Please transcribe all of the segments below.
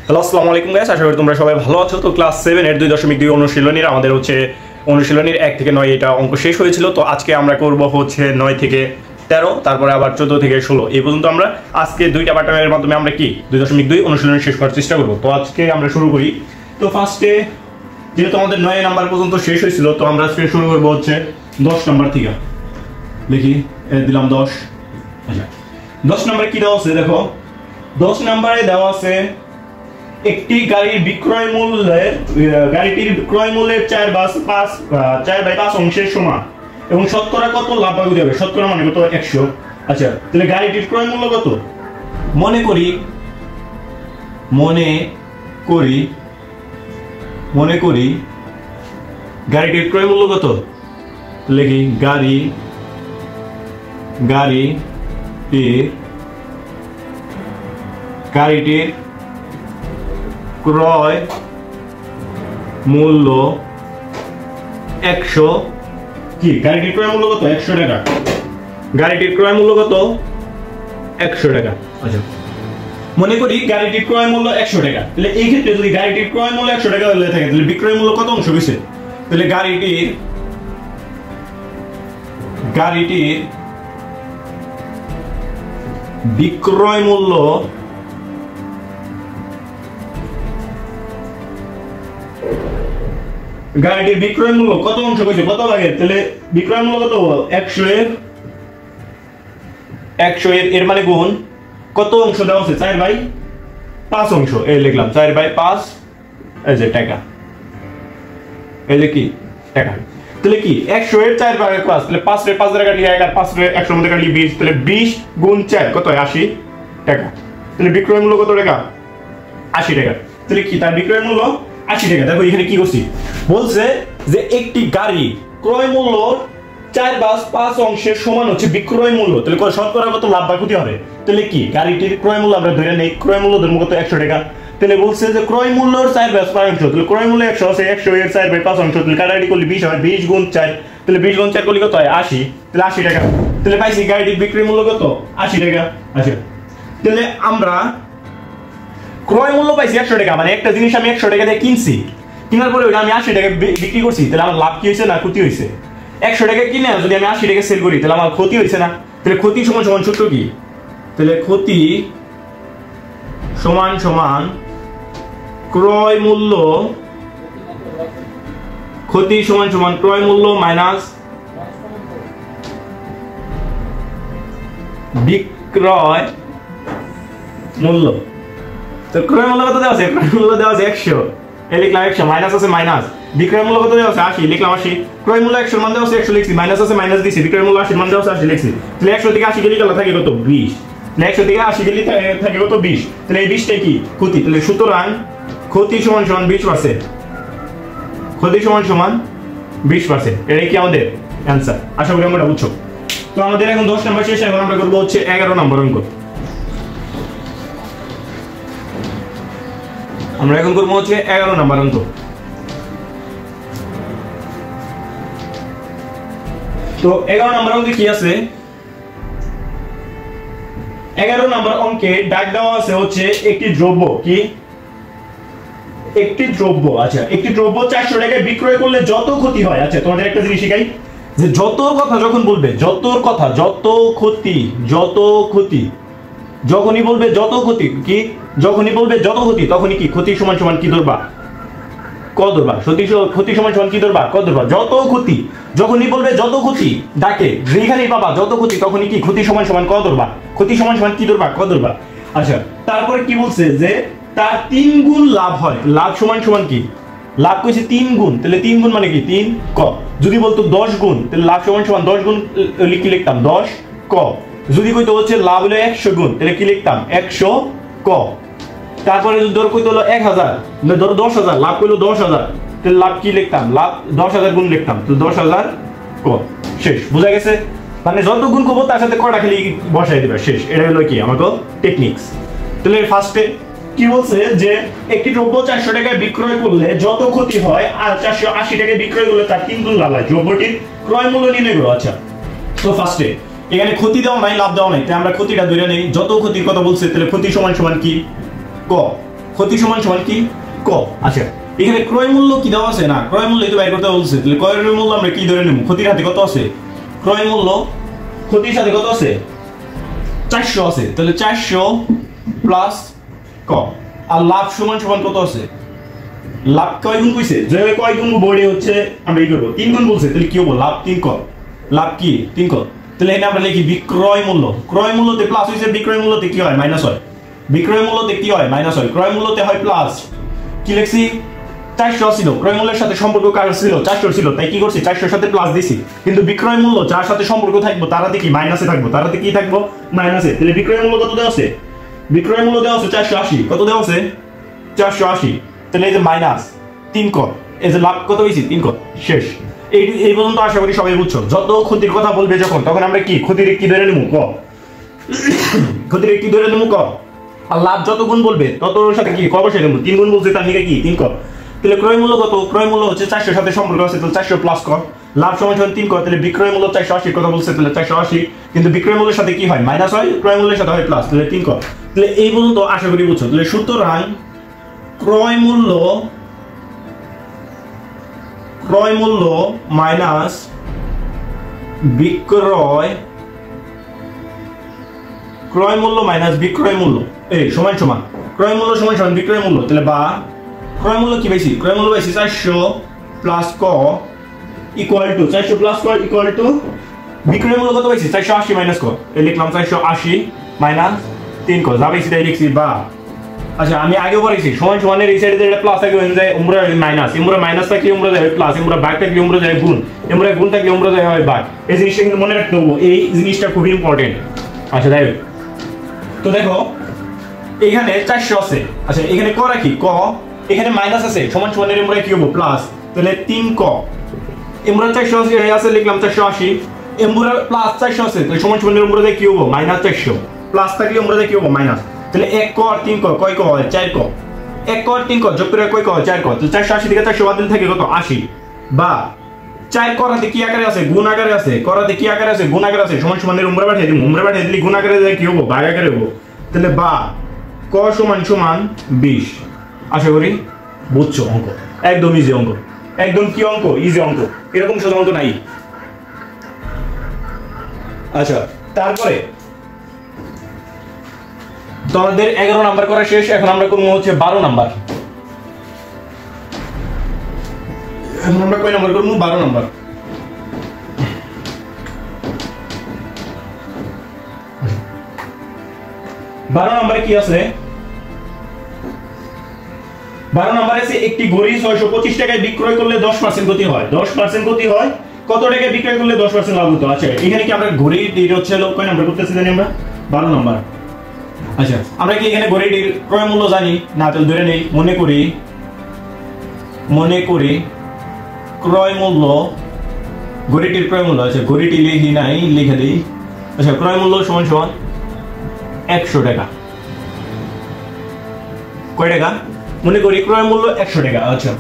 Hello আসসালামু আলাইকুম guys, আশা করি তোমরা সবাই ভালো আছো। তো ক্লাস 7 এর 2.2 অনুশীলনীর আমাদের হচ্ছে অনুশীলনীর 1 থেকে 9 এটা অঙ্ক শেষ হয়েছিল। তো আজকে আমরা করব হচ্ছে 9 থেকে 13, তারপরে আবার 14 থেকে 16 এই পর্যন্ত আমরা আজকে দুইটা প্যাটার্নের মাধ্যমে আমরা কি 2.2 অনুশীলনী শেষ করার চেষ্টা করব। তো আজকে আমরা শুরু করি। তো ফার্স্টে যেহেতু আমাদের 9 নাম্বার পর্যন্ত শেষ হয়েছিল, তো আমরা আজকে শুরু করব হচ্ছে 10 নাম্বার থেকে। দেখি দিলাম 10। আচ্ছা 10 নম্বরে কি দেওয়া আছে দেখো, 10 নম্বরে দেওয়া আছে একটি গাড়ির বিক্রয় মূল্যের গাড়িটির বিক্রয় মূল্যের 4/5 অংশের সমান এবং শতকরা কত লাভ পাওয়া যাবে। শতকরা মানে কত? 100। আচ্ছা তাহলে গাড়িটির ক্রয় মূল্য কত? মনে করি গাড়িটির ক্রয় মূল্য কত? লিখি গাড়িটির ক্রয় মূল্য 100 কি? গাড়িটির ক্রয় মূল্য কত? 100 টাকা। গাড়িটির ক্রয় মূল্য কত? 100 টাকা। আচ্ছা মনে করি গাড়িটির ক্রয় মূল্য 100 টাকা। তাহলে এই ক্ষেত্রে যদি গাড়িটির ক্রয় মূল্য 100 টাকা হলে থাকে, তাহলে বিক্রয় মূল্য কত অংশ হইছে? তাহলে গাড়িটির বিক্রয় মূল্য কত অংশ হয়েছে? কত ভাগের? তাহলে বিক্রয় মূল্য কত? 100 এর মানে গুণ কত অংশ দেওয়া আছে? 4/5 অংশ। এই লিখলাম 4/5 এই যে টাকা, এই যে কি টাকা। তাহলে কি 100 এর 4/5, তাহলে 5 রে 5 টাকা লিয়ে আর 5 রে 100 মধ্যে কাটলি 20, তাহলে 20 গুণ 4 কত হয়? 80 টাকা। তাহলে বিক্রয় মূল্য কত টাকা? 80 টাকা। তাহলে কি তার বিক্রয় মূল্য 80 টাকা। দেখো এখানে কি করছি, বলছে যে একটি গাড়ি ক্রয় মূল্য 4/5 অংশের সমান হচ্ছে বিক্রয় মূল্য। তাহলে শতকরা কত লাভ বা ক্ষতি হবে? তাহলে কি গাড়িটির ক্রয় মূল্য আমরা ধরে নেই, ক্রয় মূল্য ধরবো কত? 100 টাকা। তাহলে বলছে যে ক্রয় মূল্যর 4/5 অংশ, তাহলে ক্রয় মূল্য 100 আছে, 100 এর 4/5 অংশ, তাহলে কাটাকাটি করলে 20 হয়, 20 গুণ 4, তাহলে 20 গুণ 4 করলে কত হয়? 80। তাহলে 80 টাকা। তাহলে পাইছি গাড়িটির বিক্রয় মূল্য কত? 80 টাকা। আচ্ছা তাহলে আমরা ক্রয় মূল্য পাইছি 100 টাকা, মানে একটা জিনিস আমি 100 টাকা দিয়ে কিনছি, কেনার পরে ওটা আমি 80 টাকা বিক্রি করছি, তাহলে আমার লাভ কি হয়েছে না ক্ষতি হয়েছে? 100 টাকা কিনে যদি আমি 80 টাকা সেল করি, তাহলে আমার ক্ষতি হয়েছে না? তাহলে ক্ষতি সমান সমান সূত্র কি? তাহলে ক্ষতি সমান সমান ক্রয় মূল্য, ক্ষতি সমান সমান ক্রয় মূল্য মাইনাস বিক্রয় মূল্য। তো ক্রয় মূল্য কত দেওয়া আছে? ক্রয় মূল্য দেওয়া আছে 100, এই লিখলাম 100, মাইনাস আছে মাইনাস, বিক্রয় মূল্য কত দেওয়া আছে? 80, লিখলাম 80। ক্রয় মূল্য 100 মান দেওয়া আছে 100 লিখছি, মাইনাস আছে মাইনাস দিছি, বিক্রয় মূল্য 80 মান দেওয়া আছে 80 লিখছি। তাহলে 100 থেকে 80 গেলে থাকে কত? 20। 100 থেকে 80 গেলে থাকে কত? 20। তাহলে এই 20টাই কি? ক্ষতি। তাহলে সুতরাং ক্ষতি সমান সমান 20%। ক্ষতি সমান সমান 20%। এটাই কি আমাদের অ্যানসার। আশা করি আমরা বুঝছো। তো আমাদের এখন 10 নাম্বার শেষ, এখন আমরা করব হচ্ছে 11 নম্বর অঙ্ক। আমরা এখন করবো হচ্ছে 11 নম্বর অঙ্ক। তো 11 নম্বর অঙ্কে কি আছে? 11 নম্বর অঙ্কে ডাক দেওয়া আছে হচ্ছে একটি দ্রব্য, কি? একটি দ্রব্য। আচ্ছা একটি দ্রব্য 400 টাকায় বিক্রয় করলে যত ক্ষতি হয়। আচ্ছা তোমাদের একটা জিনিস শিখাই, যে যত কথা যখন বলবে, যতর কথা, যত ক্ষতি যখনই বলবে যত ক্ষতি, কি যখনই বলবে যত ক্ষতি, তখনই কি ক্ষতি সমান সমান কি ধরবা? ক ধরবা। ক্ষতি সমান সমান কি ধরবা? ক ধরবা। যত ক্ষতি যখনই বলবে যত ক্ষতি ডাকে, যেখানেই পাবা যত ক্ষতি, তখনই কি ক্ষতি সমান সমান ক ধরবা। ক্ষতি সমান সমান কি ধরবা? ক ধরবা। আচ্ছা তারপরে কি বলছে যে তার 3 গুণ লাভ হয়। লাভ সমান সমান কি? লাভ কইছে 3 গুণ, তাহলে 3 গুণ মানে কি? 3 ক। যদি বলতো 10 গুণ, তাহলে লাভ সমান সমান 10 গুণ কি লিখতাম? 10 ক। যদি কইতো হচ্ছে লাভ হলো 100 গুণ, তাহলে কি লিখতাম? 100 ক। তারপরে যদি ধর কইতো হলো 1000, ধরো 10,000, লাভ কইলো 10,000, তাহলে লাভ কি লিখতাম? লাভ 10,000 গুণ লিখতাম, তো 10,000 ক। শেষ। বুঝা গেছে? মানে যত গুণ করবো তার সাথে কটা খালি বসাই দিবে, শেষ। এটা হলো কি আমাকে টেকনিক্স। তাহলে ফার্স্টে কি বলছে যে একটি দ্রব্য 400 টাকায় বিক্রয় করলে যত ক্ষতি হয়, আর 480 টাকায় বিক্রয় করলে তার 3 গুণ লাভ হয়। দ্রব্যটির ক্রয় মূল্য নির্ণয় করো। আচ্ছা তো ফার্স্টে এখানে ক্ষতি দেওয়া নাই, লাভ দেওয়া নাই, তাই আমরা ক্ষতিটা ধরে নেই। যত ক্ষতির কথা বলছে, তাহলে ক্ষতি সমান সমান কি? ক। ক্ষতি সমান সমান কি ক। আচ্ছা এখানে ক্রয় মূল্য কি দেওয়া আছে না, ক্রয় মূল্য তো বের করতে বলছে, তাহলে ক্রয় মূল্য আমরা কি ধরে নেব, ক্ষতির হাতে কত আছে, ক্রয় মূল্য ক্ষতির সাথে কত আছে 400 আছে, তাহলে 400 প্লাস ক। আর লাভ সমান সমান কত আছে, লাভ কয় গুণ কইছে, যে কয় গুণ বোর্ডে হচ্ছে আমরা এই করব 3 গুণ বলছে, তাহলে কি হবে লাভ 3 ক, লাভ কি 3 ক। তাহলে এখানে আমরা লিখি বিক্রয় মূল্য, ক্রয় মূল্যতে প্লাস হইছে, বিক্রয় মূল্যতে কি হয় মাইনাস হয়, বিক্রয় মূল্যতে কি হয় মাইনাস হয়, ক্রয় মূল্যতে হয় প্লাস। কি লিখছি 400 ছিল, ক্রয় মূল্যের সাথে সম্পর্ক কার ছিল 400 ছিল, তাই কি করছি 400 এর সাথে প্লাস দিছি, কিন্তু বিক্রয় মূল্য যার সাথে সম্পর্ক থাকবো তারাতে কি মাইনাসে থাকবো, তারাতে কি থাকবো মাইনাসে। তাহলে বিক্রয় মূল্য কত দেওয়া আছে, বিক্রয় মূল্য দেওয়া আছে 480, কত দেওয়া আছে 480, তাহলে এই যে মাইনাস 3 ক, এই যে লাভ কত হইছে 3 ক। শেষ। এই পর্যন্ত আশা করি সবাই বুঝছো। যত ক্ষতির কথা বলবে যখন, তখন আমরা কি ক্ষতির কি ধরে নেব ক, ক্ষতির কি ধরে নেব ক, আর লাভ যত গুণ বলবে তত সাথে কি ক বসে নেব, 3 গুণ বলছে তার নিকে কি 3 ক। তাহলে ক্রয় মূল্য কত, ক্রয় মূল্য হচ্ছে 400 এর সাথে সম্পর্ক আছে, তাহলে 400 প্লাস ক, লাভ সমান সমান 3 ক। তাহলে বিক্রয় মূল্য 480 কথা বলছে, তাহলে 480, কিন্তু বিক্রয় মূল্যের সাথে কি হয় মাইনাস হয়, ক্রয় মূল্যের সাথে হয় প্লাস, তাহলে 3 ক। তাহলে এই পর্যন্ত আশা করি বুঝছো। তাহলে সুতরাং ক্রয় মূল্য মাইনাস বিক্রয়, ক্রয় মূল্য মাইনাস বিক্রয় মূল্য এই সমান সমান ক্রয় মূল্য সমান সমান বিক্রয় মূল্য। তাহলে বা ক্রয় মূল্য কি পাইছি, ক্রয় মূল্য পাইছি 400 প্লাস ক ইকুয়াল টু 400 প্লাস ক ইকুয়াল টু বিক্রয় মূল্য কত পাইছি 480 মাইনাস ক, এই লিখলাম 480 মাইনাস 3 ক, যা পাইছি তাই লিখছি বা। আচ্ছা আমি আগে বলেছি সমান সমানের এই সাইডে যেটা প্লাস থাকে ওই যায় উমরা মাইনাস, উমরা মাইনাস থাকলে উমরা যায় প্লাস, উমরা ভাগ থাকলে উমরা যায় গুণ, উমরা গুণ থাকলে উমরা যায় হয় ভাগ। এই জিনিসটা কিন্তু মনে রাখতে হবে, এই জিনিসটা খুব ইম্পর্টেন্ট। আচ্ছা যাই হোক, তো দেখো এখানে 400 আছে, আচ্ছা এখানে ক রাখি ক, এখানে মাইনাস আছে, সমান সমানের উমরা কি হবে প্লাস, তাহলে 3 ক, উমরা 480 আছে লিখলাম 480, উমরা প্লাস 400 আছে, তাহলে সমান সমানের উমরা যায় কি হবে মাইনাস 400, প্লাস থাকলে উমরা যায় কি হবে মাইনাস। তাহলে 1 ক আর 3 ক কয় ক হয় 4 ক, 1 ক আর 3 ক যোগ করে কয় ক হয় 4 ক। তো 480 থেকে 400 বাদ দিলে থাকে কত 80, বা 4 করাতে কি আকারে আছে গুণ আকারে আছে, করাতে কি আকারে আছে গুণ আকারে আছে, সমান সমানের উমরা পাঠিয়ে দিই, উমরা পাঠিয়ে দিলে গুণ আকারে যায় কি হবে ভাগ আকারে হবে। তাহলে বা ক সমান সমান 20। আশা করি বুঝছো অঙ্ক, একদম ইজি অঙ্ক, একদম কি অঙ্ক ইজি অঙ্ক, এরকম সোজা অঙ্ক নাই। আচ্ছা তারপরে তোমাদের 11 নাম্বার করা শেষ, এখন আমরা করব হচ্ছে 12 নাম্বার। এখন আমরা কয় নাম্বার করব 12 নাম্বার। 12 নম্বরে কি আছে, 12 নম্বরে আছে একটি ঘড়ি 625 টাকায় বিক্রয় করলে 10% ক্ষতি হয়, 10% ক্ষতি হয়, কত টাকায় বিক্রয় করলে 10% লাভ হতো। আচ্ছা এখানে কি আমরা ঘড়ির হচ্ছে কয় নাম্বার করতেছি জানি আমরা 12 নাম্বার। আচ্ছা আমরা কি এখানে ঘড়িটির ক্রয় মূল্য জানি না, তাহলে ধরে নেই মনে করি ক্রয় মূল্য, ঘড়িটির ক্রয় মূল্য, আচ্ছা ঘড়িটি লিখি নাই লিখে দিই। আচ্ছা ক্রয় মূল্য সমান সমান 100 টাকা, কয় টাকা মনে করি ক্রয় মূল্য 100 টাকা। আচ্ছা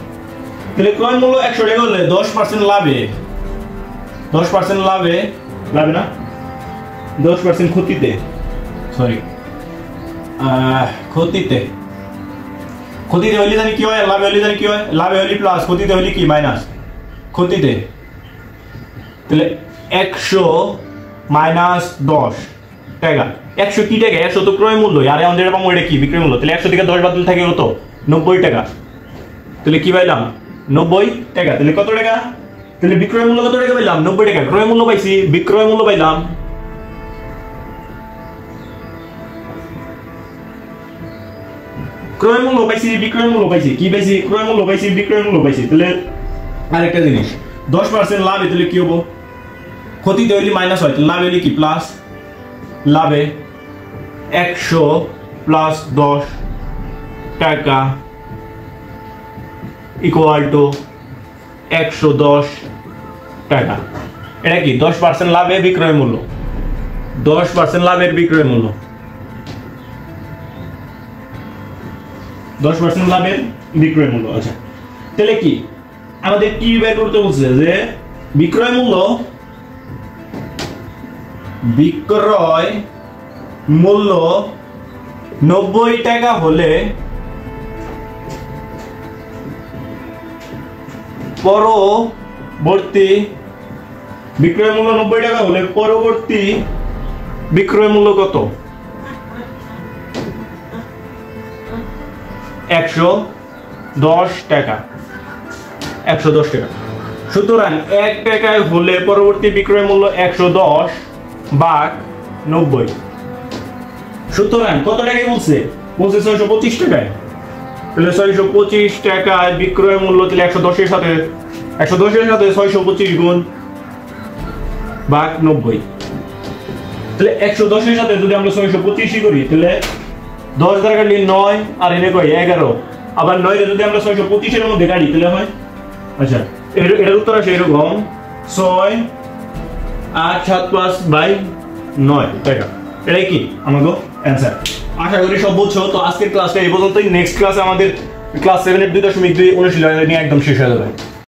তাহলে ক্রয় মূল্য 100 টাকা হলে 10% লাভে, 10% লাভে না 10% ক্ষতিতে, সরি ক্ষতিতে হইলে জানি কি হয়, লাভে হইলে জানি কি হয়, লাভে হইলে প্লাস, ক্ষতিতে হইলে কি মাইনাস, ক্ষতিতে। তাহলে 100 মাইনাস 10 টাকা, 100 কি টাকা, 100 তো ক্রয় মূল্য, আর আমাদের পাবো এটা কি বিক্রয় মূল্য, তাহলে 100 থেকে 10 বাদ দিলে থাকে কত 90 টাকা। তাহলে কি পাইলাম 90 টাকা, তাহলে কত টাকা, তাহলে বিক্রয় মূল্য কত টাকা পাইলাম 90 টাকা, ক্রয় মূল্য পাইছি, বিক্রয় মূল্য পাইলাম ক্রয় মূল্য পাইছি, বিক্রয় মূল্য পাইছি, কি পাইছি ক্রয় মূল্য পাইছি, বিক্রয় মূল্য পাইছি। তাহলে আরেকটা জিনিস 10% লাভে তাহলে কি হবো, ক্ষতিতে হইলে মাইনাস হয়, লাভে হইলে কি প্লাস, লাভে 100 প্লাস 10 টাকা ইকুয়াল টু 110 টাকা। এটা কি 10% লাভে বিক্রয় মূল্য, 10% লাভের বিক্রয় মূল্য, 10% লাভের বিক্রয় মূল্য। আচ্ছা তাহলে কি আমাদের কি বের করতে বলছে, যে বিক্রয় মূল্য 90 টাকা হলে পরবর্তী বিক্রয় মূল্য 90 টাকা হলে পরবর্তী বিক্রয় মূল্য কত? 110 টাকা। 110 টাকা। সুতরাং 1 টাকায় হলে পরবর্তী বিক্রয় মূল্য 110 ভাগ 90। সুতরাং কত টাকায় বলছে? 625 টাকায়। তাহলে 625 টাকায় বিক্রয় মূল্য তাহলে 110 এর সাথে 625 গুণ ভাগ 90। তাহলে 110 এর সাথে যদি আমরা 625 করি তাহলে 10 দ্বারা কাটলে 9 আর এনে কয় 11। আবার 9 এর যদি আমরা 625 এর মধ্যে কাটি তাহলে হয়, আচ্ছা এর উত্তর আসে এরকম 6 8 7 5 বাই 9 টাকা। এটাই কি আমাদের অ্যান্সার। আশা করি সব বুঝছো। তো আজকের ক্লাসটা এই পর্যন্তই। নেক্সট ক্লাসে আমাদের ক্লাস 7 এর 2.2 অনুশীলন নিয়ে একদম শেষ হয়ে যাবে।